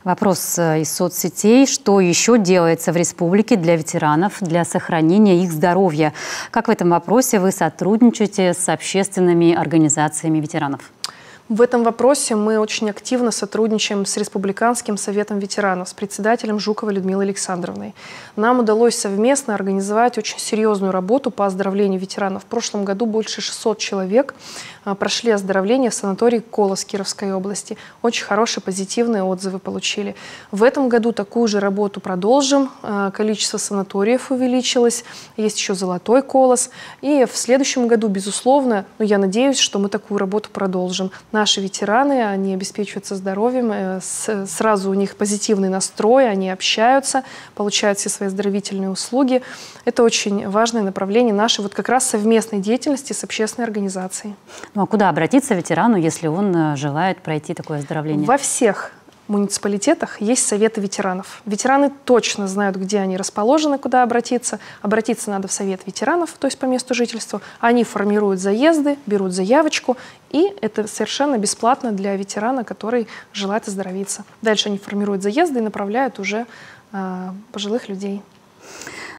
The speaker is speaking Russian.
Вопрос из соцсетей. Что еще делается в республике для ветеранов, для сохранения их здоровья? Как в этом вопросе вы сотрудничаете с общественными организациями ветеранов? В этом вопросе мы очень активно сотрудничаем с Республиканским советом ветеранов, с председателем Жуковой Людмилой Александровной. Нам удалось совместно организовать очень серьезную работу по оздоровлению ветеранов. В прошлом году больше 600 человек прошли оздоровление в санатории Колос Кировской области. Очень хорошие, позитивные отзывы получили. В этом году такую же работу продолжим. Количество санаториев увеличилось. Есть еще Золотой Колос. И в следующем году, безусловно, я надеюсь, что мы такую работу продолжим. Наши ветераны, они обеспечиваются здоровьем, сразу у них позитивный настрой, они общаются, получают все свои оздоровительные услуги. Это очень важное направление нашей вот как раз совместной деятельности с общественной организацией. Ну а куда обратиться ветерану, если он желает пройти такое оздоровление? Во всех муниципалитетах есть советы ветеранов. Ветераны точно знают, где они расположены, куда обратиться. Обратиться надо в совет ветеранов, то есть по месту жительства. Они формируют заезды, берут заявочку, и это совершенно бесплатно для ветерана, который желает оздоровиться. Дальше они формируют заезды и направляют уже пожилых людей.